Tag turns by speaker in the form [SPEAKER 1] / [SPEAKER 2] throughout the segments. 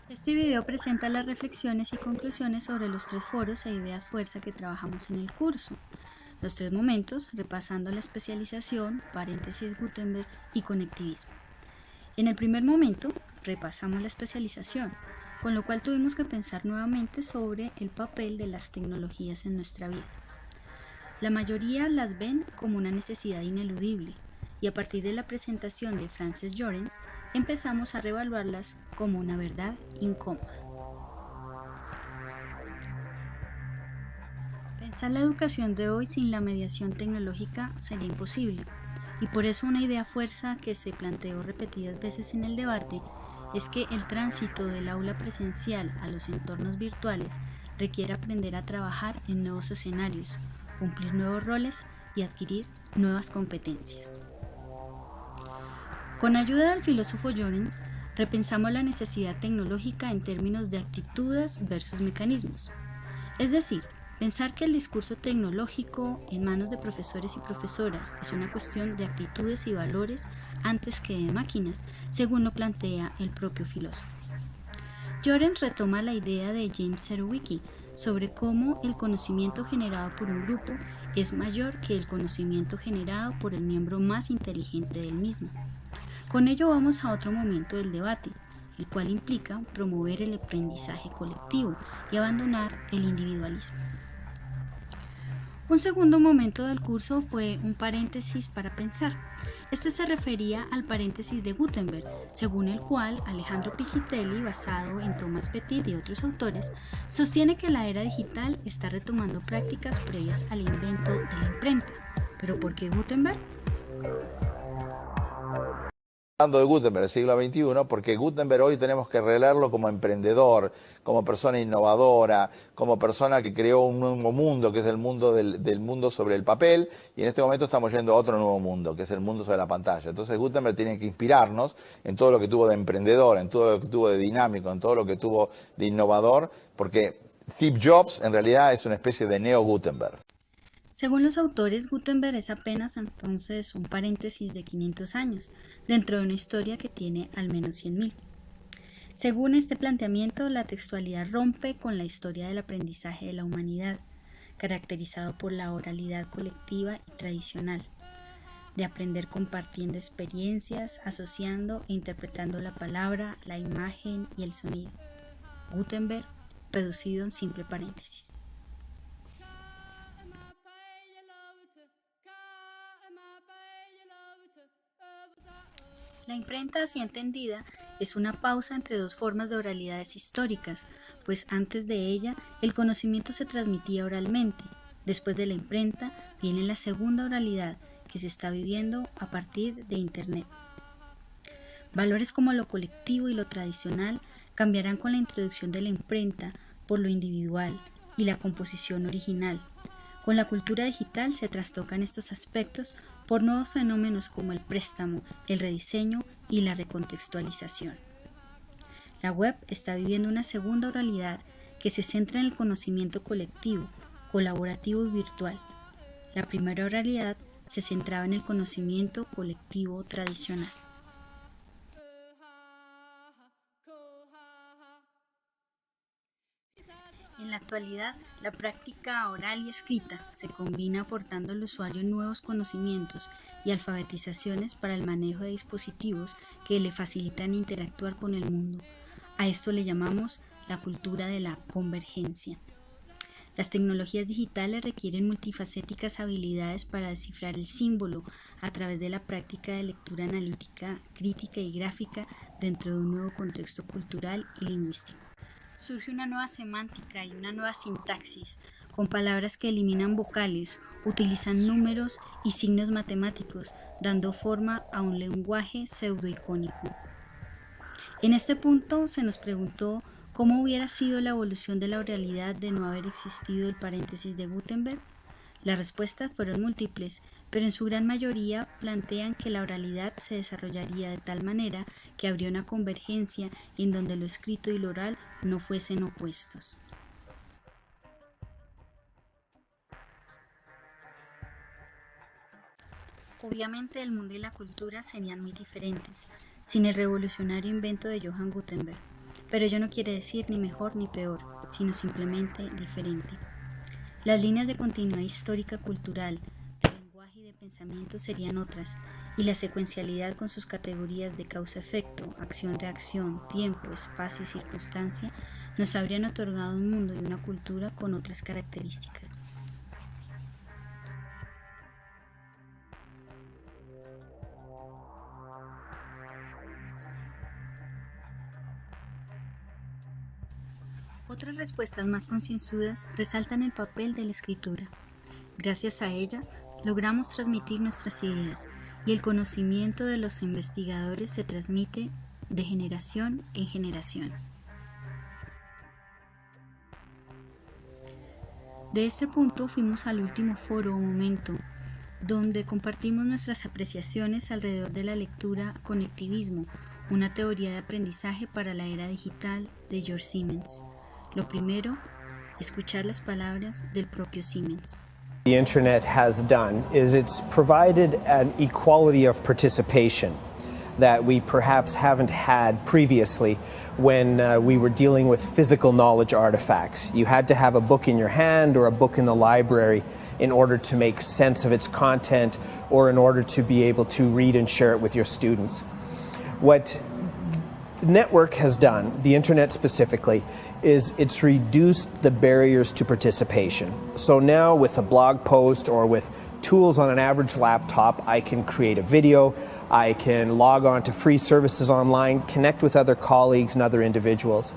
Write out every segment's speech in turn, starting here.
[SPEAKER 1] Este video presenta las reflexiones y conclusiones sobre los 3 foros e ideas fuerza que trabajamos en el curso. Los 3 momentos, repasando la especialización, paréntesis Gutenberg y conectivismo. En el primer momento, repasamos la especialización, con lo cual tuvimos que pensar nuevamente sobre el papel de las tecnologías en nuestra vida. La mayoría las ven como una necesidad ineludible, y a partir de la presentación de Frances Llorens, empezamos a reevaluarlas como una verdad incómoda. Pensar la educación de hoy sin la mediación tecnológica sería imposible, y por eso una idea fuerza que se planteó repetidas veces en el debate es que el tránsito del aula presencial a los entornos virtuales requiere aprender a trabajar en nuevos escenarios, cumplir nuevos roles y adquirir nuevas competencias. Con ayuda del filósofo Llorens, repensamos la necesidad tecnológica en términos de actitudes versus mecanismos. Es decir, pensar que el discurso tecnológico en manos de profesores y profesoras es una cuestión de actitudes y valores antes que de máquinas, según lo plantea el propio filósofo. Llorens retoma la idea de James Surowiecki sobre cómo el conocimiento generado por un grupo es mayor que el conocimiento generado por el miembro más inteligente del mismo. Con ello vamos a otro momento del debate, el cual implica promover el aprendizaje colectivo y abandonar el individualismo. Un segundo momento del curso fue un paréntesis para pensar. Este se refería al paréntesis de Gutenberg, según el cual Alejandro Pichitelli, basado en Thomas Petit y otros autores, sostiene que la era digital está retomando prácticas previas al invento de la imprenta. ¿Pero por qué Gutenberg?
[SPEAKER 2] Hablando de Gutenberg del siglo XXI, porque Gutenberg hoy tenemos que releerlo como emprendedor, como persona innovadora, como persona que creó un nuevo mundo, que es el mundo del mundo sobre el papel, y en este momento estamos yendo a otro nuevo mundo, que es el mundo sobre la pantalla. Entonces Gutenberg tiene que inspirarnos en todo lo que tuvo de emprendedor, en todo lo que tuvo de dinámico, en todo lo que tuvo de innovador, porque Steve Jobs en realidad es una especie de neo-Gutenberg.
[SPEAKER 1] Según los autores, Gutenberg es apenas entonces un paréntesis de 500 años, dentro de una historia que tiene al menos 100.000. Según este planteamiento, la textualidad rompe con la historia del aprendizaje de la humanidad, caracterizado por la oralidad colectiva y tradicional, de aprender compartiendo experiencias, asociando e interpretando la palabra, la imagen y el sonido. Gutenberg, reducido en simple paréntesis. La imprenta, así entendida, es una pausa entre dos formas de oralidades históricas, pues antes de ella el conocimiento se transmitía oralmente. Después de la imprenta viene la segunda oralidad que se está viviendo a partir de Internet. Valores como lo colectivo y lo tradicional cambiarán con la introducción de la imprenta por lo individual y la composición original. Con la cultura digital se trastocan estos aspectos por nuevos fenómenos como el préstamo, el rediseño y la recontextualización. La web está viviendo una segunda oralidad que se centra en el conocimiento colectivo, colaborativo y virtual. La primera oralidad se centraba en el conocimiento colectivo tradicional. En la actualidad, la práctica oral y escrita se combina aportando al usuario nuevos conocimientos y alfabetizaciones para el manejo de dispositivos que le facilitan interactuar con el mundo. A esto le llamamos la cultura de la convergencia. Las tecnologías digitales requieren multifacéticas habilidades para descifrar el símbolo a través de la práctica de lectura analítica, crítica y gráfica dentro de un nuevo contexto cultural y lingüístico. Surge una nueva semántica y una nueva sintaxis, con palabras que eliminan vocales, utilizan números y signos matemáticos, dando forma a un lenguaje pseudoicónico. En este punto se nos preguntó cómo hubiera sido la evolución de la oralidad de no haber existido el paréntesis de Gutenberg. Las respuestas fueron múltiples, pero en su gran mayoría plantean que la oralidad se desarrollaría de tal manera que habría una convergencia en donde lo escrito y lo oral no fuesen opuestos. Obviamente el mundo y la cultura serían muy diferentes sin el revolucionario invento de Johann Gutenberg, Pero ello no quiere decir ni mejor ni peor, sino simplemente diferente. Las líneas de continuidad histórica cultural, de lenguaje y de pensamiento serían otras, y la secuencialidad con sus categorías de causa-efecto, acción-reacción, tiempo, espacio y circunstancia nos habrían otorgado un mundo y una cultura con otras características. Otras respuestas más concienzudas resaltan el papel de la escritura. Gracias a ella, logramos transmitir nuestras ideas y el conocimiento de los investigadores se transmite de generación en generación. De este punto fuimos al último foro o momento, donde compartimos nuestras apreciaciones alrededor de la lectura Conectivismo, una teoría de aprendizaje para la era digital de George Siemens. Lo primero, escuchar las palabras del propio Siemens.
[SPEAKER 3] The internet has done is it's provided an equality of participation that we perhaps haven't had previously when we were dealing with physical knowledge artifacts. You had to have a book in your hand or a book in the library in order to make sense of its content or in order to be able to read and share it with your students. What the network has done, the internet specifically, is it's reduced the barriers to participation. So now with a blog post or with tools on an average laptop, I can create a video, I can log on to free services online, connect with other colleagues and other individuals.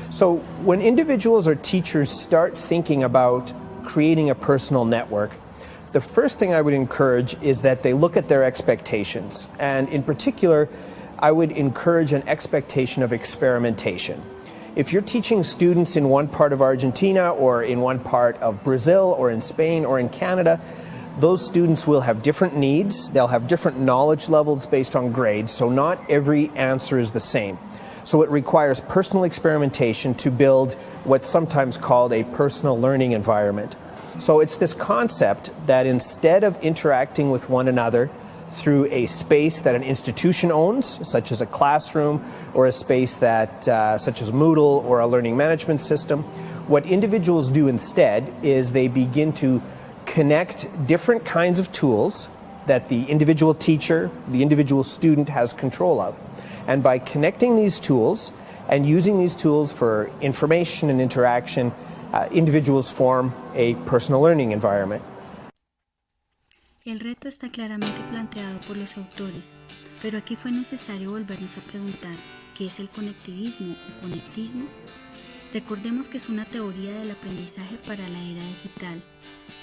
[SPEAKER 3] So when individuals or teachers start thinking about creating a personal network, the first thing I would encourage is that they look at their expectations. And in particular, I would encourage an expectation of experimentation. If you're teaching students in one part of Argentina or in one part of Brazil or in Spain or in Canada, those students will have different needs, they'll have different knowledge levels based on grades, so not every answer is the same. So it requires personal experimentation to build what's sometimes called a personal learning environment. So it's this concept that instead of interacting with one another through a space that an institution owns, such as a classroom, or a space that, such as Moodle or a learning management system, what individuals do instead is they begin to connect different kinds of tools that the individual teacher, the individual student has control of. And by connecting these tools and using these tools for information and interaction, individuals form a personal learning environment.
[SPEAKER 1] El reto está claramente planteado por los autores, pero aquí fue necesario volvernos a preguntar ¿qué es el conectivismo o conectismo? Recordemos que es una teoría del aprendizaje para la era digital.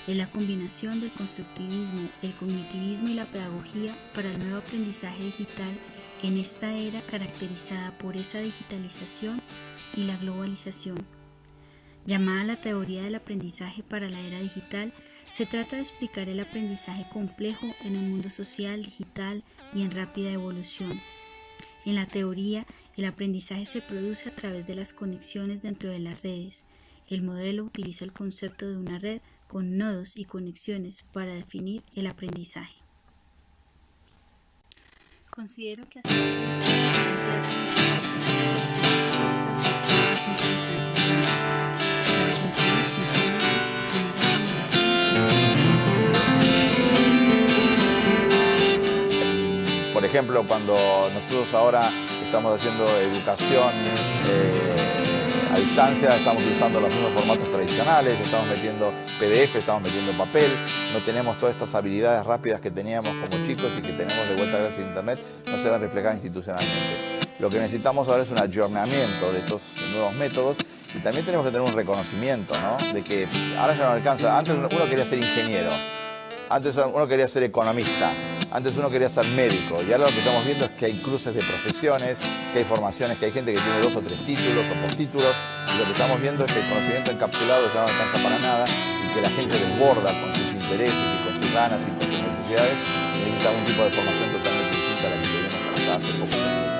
[SPEAKER 1] Es la combinación del constructivismo, el cognitivismo y la pedagogía para el nuevo aprendizaje digital en esta era caracterizada por esa digitalización y la globalización. Llamada la teoría del aprendizaje para la era digital, se trata de explicar el aprendizaje complejo en un mundo social, digital y en rápida evolución. En la teoría, el aprendizaje se produce a través de las conexiones dentro de las redes. El modelo utiliza el concepto de una red con nodos y conexiones para definir el aprendizaje. Considero que hasta aquí están claramente conectadas las ideas y fuerzas de estos tres interesantes temas. Para concluir, simplemente una recomendación para
[SPEAKER 2] Por ejemplo, cuando nosotros ahora estamos haciendo educación a distancia, estamos usando los mismos formatos tradicionales, estamos metiendo PDF, estamos metiendo papel, no tenemos todas estas habilidades rápidas que teníamos como chicos y que tenemos de vuelta gracias a Internet, no se ven reflejadas institucionalmente. Lo que necesitamos ahora es un ayornamiento de estos nuevos métodos y también tenemos que tener un reconocimiento, ¿no? De que ahora ya no alcanza. Antes uno quería ser ingeniero, antes uno quería ser economista, antes uno quería ser médico y ahora lo que estamos viendo es que hay cruces de profesiones, que hay formaciones, que hay gente que tiene 2 o 3 títulos o postítulos y lo que estamos viendo es que el conocimiento encapsulado ya no alcanza para nada y que la gente desborda con sus intereses y con sus ganas y con sus necesidades y necesita un tipo de formación totalmente distinta a la que tuvimos hasta hace pocos años.